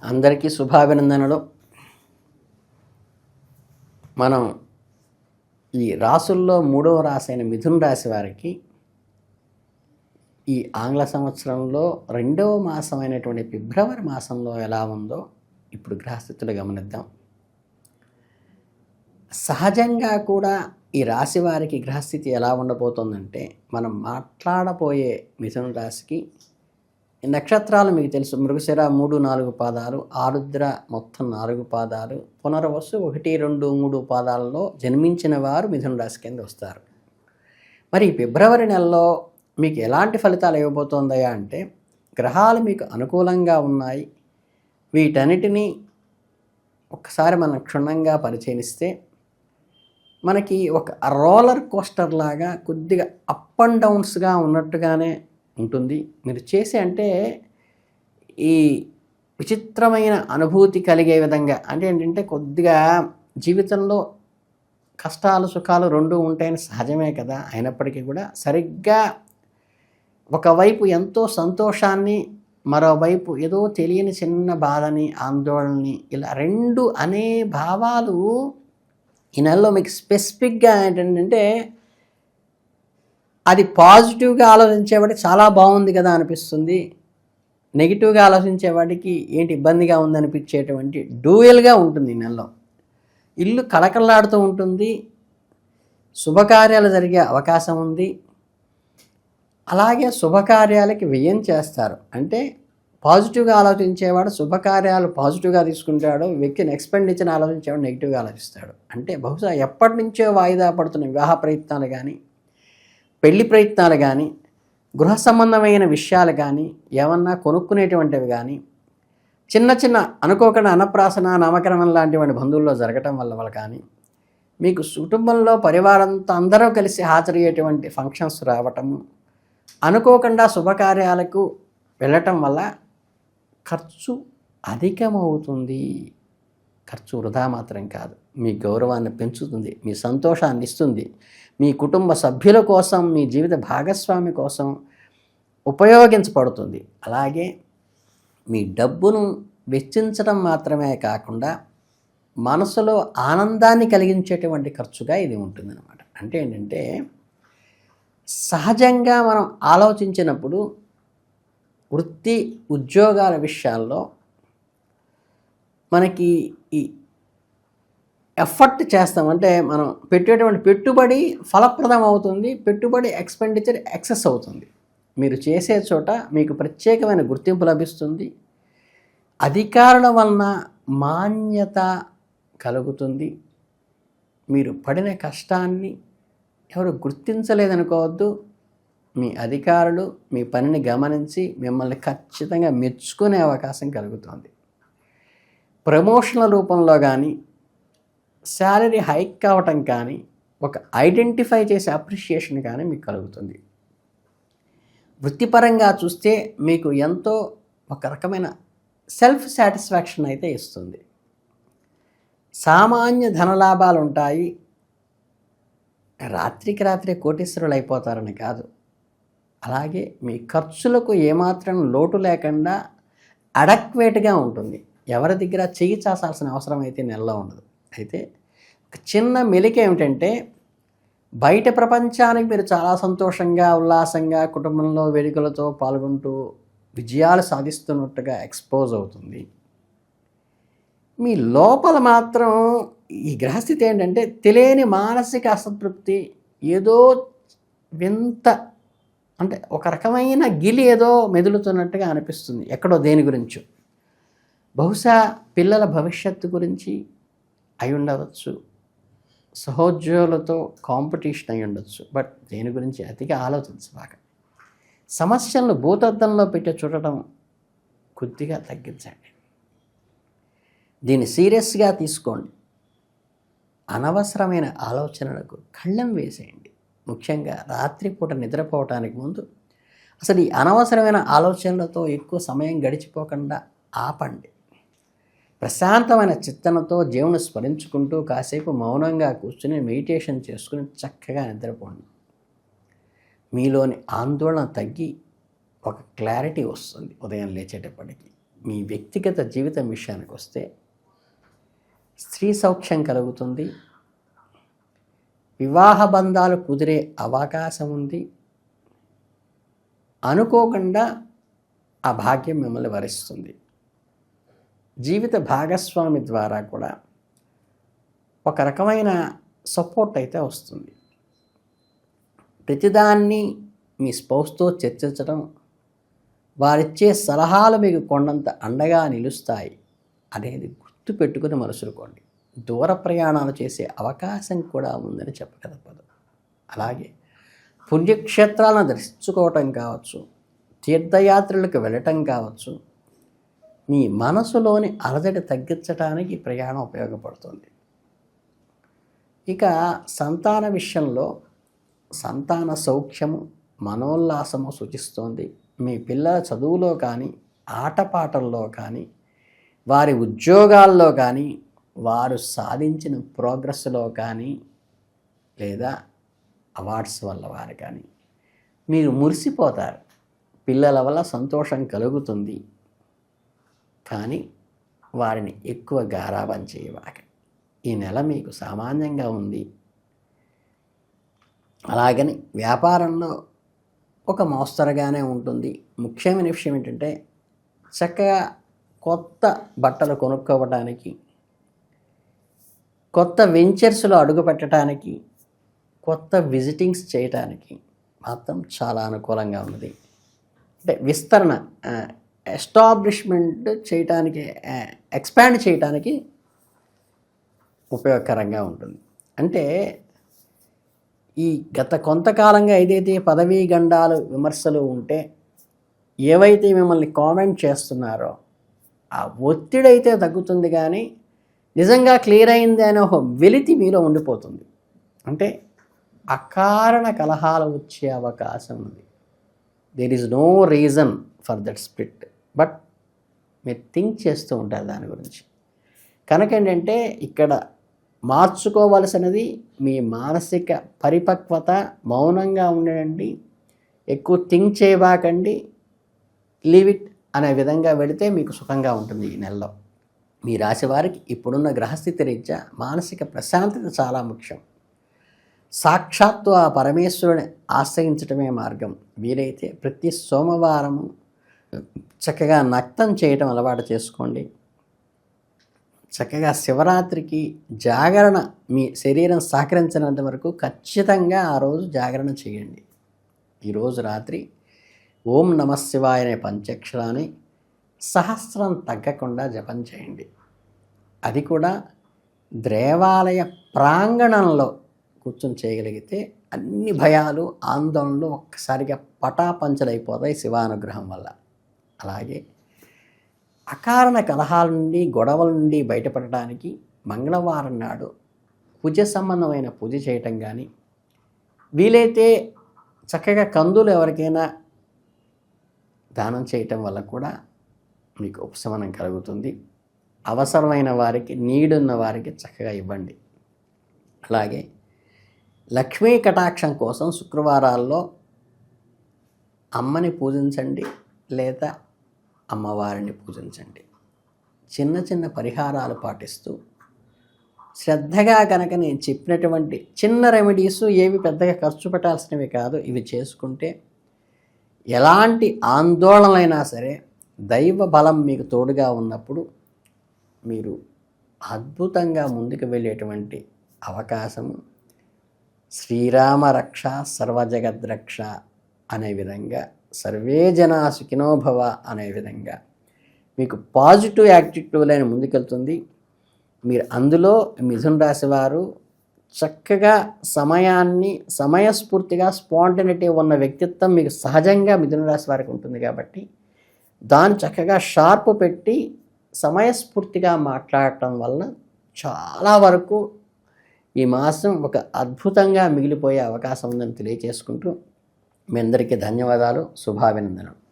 అందరికీ శుభాభినందనలు. మనం ఈ రాసుల్లో 3వ రాశి అయిన మిథున రాశి వారికి ఈ ఆంగ్ల సంవత్సరంలో 2వ మాసమైనటువంటి ఫిబ్రవరి మాసంలో ఎలా ఉందో ఇప్పుడు గ్రహస్థితులు గమనిద్దాం. సహజంగా కూడా ఈ రాశి వారికి గ్రహస్థితి ఎలా ఉండబోతోందంటే, మనం మాట్లాడబోయే మిథున రాశికి నక్షత్రాలు మీకు తెలుసు. మృగశిర 3, 4 పాదాలు, ఆరుద్ర మొత్తం 4 పాదాలు, పునర్వసు 1, 2, 3 పాదాలలో జన్మించిన వారు మిథున రాశి కింద వస్తారు. మరి ఫిబ్రవరి నెలలో మీకు ఎలాంటి ఫలితాలు ఇవ్వబోతోందయా అంటే, గ్రహాలు మీకు అనుకూలంగా ఉన్నాయి. వీటన్నిటినీ ఒక్కసారి మనం క్షుణ్ణంగా పరిశీలిస్తే మనకి ఒక రోలర్ కోస్టర్ లాగా కొద్దిగా అప్ అండ్ డౌన్స్గా ఉన్నట్టుగానే ఉంటుంది. మీరు చేసే అంటే ఈ విచిత్రమైన అనుభూతి కలిగే విధంగా అంటే ఏంటంటే, కొద్దిగా జీవితంలో కష్టాలు సుఖాలు రెండూ ఉంటాయని సహజమే కదా. అయినప్పటికీ కూడా సరిగ్గా ఒకవైపు ఎంతో సంతోషాన్ని, మరోవైపు ఏదో తెలియని చిన్న బాధని, ఆందోళనని, ఇలా రెండు అనే భావాలు ఈ నెలలో మీకు స్పెసిఫిక్గా ఏంటంటే, అది పాజిటివ్గా ఆలోచించేవాడికి చాలా బాగుంది కదా అనిపిస్తుంది. నెగిటివ్గా ఆలోచించేవాడికి ఏంటి ఇబ్బందిగా ఉందనిపించేటువంటి డ్యూయల్గా ఉంటుంది ఈ నెలలో. ఇల్లు కళకళలాడుతూ ఉంటుంది. శుభకార్యాలు జరిగే అవకాశం ఉంది. అలాగే శుభకార్యాలకి వ్యయం చేస్తారు. అంటే పాజిటివ్గా ఆలోచించేవాడు శుభకార్యాలు పాజిటివ్గా తీసుకుంటాడు. వ్యక్తిని ఎక్స్పెండిచర్ ఆలోచించేవాడు నెగిటివ్గా ఆలోచిస్తాడు. అంటే బహుశా ఎప్పటి నుంచో వాయిదా పడుతున్న వివాహ ప్రయత్నాలు కానీ, పెళ్లి ప్రయత్నాలు కానీ, గృహ సంబంధమైన విషయాలు కానీ, ఏమన్నా కొనుక్కునేటువంటివి కానీ, చిన్న చిన్న అనుకోకుండా అన్నప్రాసన, నామకరణం లాంటివంటి బంధువుల్లో జరగటం వల్ల కానీ, మీకు కుటుంబంలో పరివారంతో అందరూ కలిసి హాజరయ్యేటువంటి ఫంక్షన్స్ రావటము, అనుకోకుండా శుభకార్యాలకు వెళ్ళటం వల్ల ఖర్చు అధికమవుతుంది. ఖర్చు వృధా మాత్రం కాదు, మీ గౌరవాన్ని పెంచుతుంది, మీ సంతోషాన్ని ఇస్తుంది, మీ కుటుంబ సభ్యుల కోసం, మీ జీవిత భాగస్వామి కోసం ఉపయోగించబడుతుంది. అలాగే మీ డబ్బును వెచ్చించడం మాత్రమే కాకుండా మనసులో ఆనందాన్ని కలిగించేటువంటి ఖర్చుగా ఇది ఉంటుందన్నమాట. అంటే ఏంటంటే, సహజంగా మనం ఆలోచించినప్పుడు వృత్తి ఉద్యోగాల విషయాల్లో మనకి ఈ ఎఫర్ట్ చేస్తామంటే, మనం పెట్టేటువంటి పెట్టుబడి ఫలప్రదం అవుతుంది. పెట్టుబడి ఎక్స్పెండిచర్ ఎక్సెస్ అవుతుంది. మీరు చేసే చోట మీకు ప్రత్యేకమైన గుర్తింపు లభిస్తుంది. అధికారుల వలన మాన్యత కలుగుతుంది. మీరు పడిన కష్టాన్ని ఎవరు గుర్తించలేదనుకోవద్దు. మీ అధికారులు మీ పనిని గమనించి మిమ్మల్ని ఖచ్చితంగా మెచ్చుకునే అవకాశం కలుగుతుంది. ప్రమోషన్ల రూపంలో కానీ, శాలరీ హైక్ కావటం కానీ, ఒక ఐడెంటిఫై చేసే అప్రిషియేషన్ కానీ మీకు కలుగుతుంది. వృత్తిపరంగా చూస్తే మీకు ఎంతో ఒక రకమైన సెల్ఫ్ సాటిస్ఫాక్షన్ అయితే ఇస్తుంది. సామాన్య ధనలాభాలు ఉంటాయి. రాత్రికి రాత్రే కోటీశ్వరులు అయిపోతారని కాదు. అలాగే మీ ఖర్చులకు ఏమాత్రం లోటు లేకుండా అడక్వేట్గా ఉంటుంది. ఎవరి దగ్గర చెయ్యి చాసాల్సిన అవసరం అయితే నెలలో ఉండదు. అయితే ఒక చిన్న మెలిక ఏమిటంటే, బయట ప్రపంచానికి మీరు చాలా సంతోషంగా, ఉల్లాసంగా, కుటుంబంలో వేడుకలతో పాల్గొంటూ విజయాలు సాధిస్తున్నట్టుగా ఎక్స్పోజ్ అవుతుంది. మీ లోపల మాత్రం ఈ గ్రహస్థితి ఏంటంటే, తెలియని మానసిక అసంతృప్తి, ఏదో వింత అంటే ఒక రకమైన గిలి ఏదో మెదులుతున్నట్టుగా అనిపిస్తుంది ఎక్కడో దేని గురించో. బహుశా పిల్లల భవిష్యత్తు గురించి అయి ఉండవచ్చు, సహోద్యోగులతో కాంపిటీషన్ అయి ఉండొచ్చు. బట్ దేని గురించి అతిగా ఆలోచించబాక. సమస్యలను భూతద్దంలో పెట్టి చూడటం కొద్దిగా తగ్గించండి. దీన్ని సీరియస్గా తీసుకోండి. అనవసరమైన ఆలోచనలకు కళ్ళెం వేసేయండి. ముఖ్యంగా రాత్రిపూట నిద్రపోవటానికి ముందు అసలు ఈ అనవసరమైన ఆలోచనలతో ఎక్కువ సమయం గడిచిపోకుండా ఆపండి. ప్రశాంతమైన చిత్తనతో జీవన స్మరించుకుంటూ కాసేపు మౌనంగా కూర్చుని మెడిటేషన్ చేసుకుని చక్కగా నిద్రపోండి. మీలోని ఆందోళన తగ్గి ఒక క్లారిటీ వస్తుంది ఉదయం లేచేటప్పటికి. మీ వ్యక్తిగత జీవితం విషయానికి వస్తే స్త్రీ సౌఖ్యం కలుగుతుంది, వివాహ బంధాలు కుదిరే అవకాశం ఉంది. అనుకోకుండా ఆ భాగ్యం మిమ్మల్ని వరిస్తుంది. జీవిత భాగస్వామి ద్వారా కూడా ఒక రకమైన సపోర్ట్ అయితే వస్తుంది. ప్రతిదాన్ని మీ స్పౌస్తో చర్చించడం, వారిచ్చే సలహాలు మీకు కొండంత అండగా నిలుస్తాయి అనేది గుర్తు పెట్టుకుని మనుషులుకోండి. దూర ప్రయాణాలు చేసే అవకాశం కూడా ఉందని చెప్పక తప్పదు. అలాగే పుణ్యక్షేత్రాలను దర్శించుకోవటం కావచ్చు, తీర్థయాత్రలకు వెళ్ళటం కావచ్చు, మీ మనసులోని అలజడి తగ్గించడానికి ప్రయాణం ఉపయోగపడుతుంది. ఇక సంతాన విషయంలో సంతాన సౌఖ్యము, మనోల్లాసము సూచిస్తోంది. మీ పిల్లల చదువులో కానీ, ఆటపాటల్లో కానీ, వారి ఉద్యోగాల్లో కానీ, వారు సాధించిన ప్రోగ్రెస్లో కానీ, లేదా అవార్డ్స్ వల్ల వారు కానీ మీరు మురిసిపోతారు. పిల్లల వల్ల సంతోషం కలుగుతుంది. కానీ వారిని ఎక్కువ గారాబం చేయవాక. ఈ నెల మీకు సామాన్యంగా ఉంది. అలాగని వ్యాపారంలో ఒక మోస్తరుగానే ఉంటుంది. ముఖ్యమైన విషయం ఏంటంటే చక్కగా కొత్త బట్టలు కొనుక్కోవడానికి, కొత్త వెంచర్స్లో అడుగు పెట్టడానికి, కొత్త విజిటింగ్స్ చేయడానికి మాత్రం చాలా అనుకూలంగా ఉన్నది. అంటే విస్తరణ, ఎస్టాబ్లిష్మెంట్ చేయటానికి, ఎక్స్పాండ్ చేయటానికి ఉపయోగకరంగా ఉంటుంది. అంటే ఈ గత కొంతకాలంగా ఏదైతే పదవీ గండాలు విమర్శలు ఉంటే, ఏవైతే మిమ్మల్ని కామెంట్ చేస్తున్నారో ఆ ఒత్తిడి అయితే తగ్గుతుంది, కానీ నిజంగా క్లియర్ అయింది అనే ఒక వెలితి మీలో ఉండిపోతుంది. అంటే అకారణ కలహాలు వచ్చే అవకాశం ఉంది. There is no reason for that split, but మీరు థింక్ చేస్తూ ఉంటారు దాని గురించి. కనుక ఏంటంటే ఇక్కడ మార్చుకోవలసినది మీ మానసిక పరిపక్వత. మౌనంగా ఉండడండి, ఎక్కువ థింక్ చేయబాకండి, లీవ్ ఇట్ అనే విధంగా వెళితే మీకు సుఖంగా ఉంటుంది. ఈ నెలలో మీ రాశి వారికి ఇప్పుడున్న గ్రహస్థితి రీత్యా మానసిక ప్రశాంతత చాలా ముఖ్యం. సాక్షాత్తు ఆ పరమేశ్వరుని ఆశ్రయించటమే మార్గం. వీలైతే ప్రతి సోమవారము చక్కగా నక్తం చేయటం అలవాటు చేసుకోండి. చక్కగా శివరాత్రికి జాగరణ, మీ శరీరం సహకరించినంత వరకు ఖచ్చితంగా ఆ రోజు జాగరణ చేయండి. ఈరోజు రాత్రి ఓం నమః శివాయ అనే పంచాక్షరాన్ని సహస్రం తగ్గకుండా జపం చేయండి. అది కూడా దేవాలయ ప్రాంగణంలో కూర్చొని చేయగలిగితే అన్ని భయాలు, ఆందోళనలు ఒక్కసారిగా పటాపంచలైపోతాయి శివానుగ్రహం వల్ల. అలాగే అకారణ కలహాల నుండి, గొడవల నుండి బయటపడటానికి మంగళవారం నాడు పూజ సంబంధమైన పూజ చేయటం కానీ, వీలైతే చక్కగా కందులు ఎవరికైనా దానం చేయటం వల్ల కూడా మీకు ఉపశమనం కలుగుతుంది. అవసరమైన వారికి, నీడున్న వారికి చక్కగా ఇవ్వండి. అలాగే లక్ష్మీ కటాక్షం కోసం శుక్రవారాల్లో అమ్మని పూజించండి, లేదా అమ్మవారిని పూజించండి. చిన్న చిన్న పరిహారాలు పాటిస్తూ శ్రద్ధగా కనుక నేను చెప్పినటువంటి చిన్న రెమెడీస్ ఏవి పెద్దగా ఖర్చు పెట్టాల్సినవి కాదు, ఇవి చేసుకుంటే ఎలాంటి ఆందోళనలైనా సరే దైవ బలం మీకు తోడుగా ఉన్నప్పుడు మీరు అద్భుతంగా ముందుకు వెళ్ళేటువంటి అవకాశము శ్రీరామ రక్ష సర్వజగద్రక్ష అనే విధంగా, సర్వే జనా సుఖినో భవ అనే విధంగా మీకు పాజిటివ్ యాటిట్యూడ్ లైన్ ముందుకెళ్తుంది. మీరు అందులో మిథున రాశి వారు చక్కగా సమయాన్ని, సమయస్ఫూర్తిగా స్పాంటనిటీ ఉన్న వ్యక్తిత్వం మీకు సహజంగా మిథున రాశి వారికి ఉంటుంది. కాబట్టి దాన్ని చక్కగా షార్ప్ పెట్టి సమయస్ఫూర్తిగా మాట్లాడటం వల్ల చాలా వరకు ఈ మాసం ఒక అద్భుతంగా మిగిలిపోయే అవకాశం ఉందని తెలియజేసుకుంటూ మీ అందరికీ ధన్యవాదాలు, శుభాభినందనలు.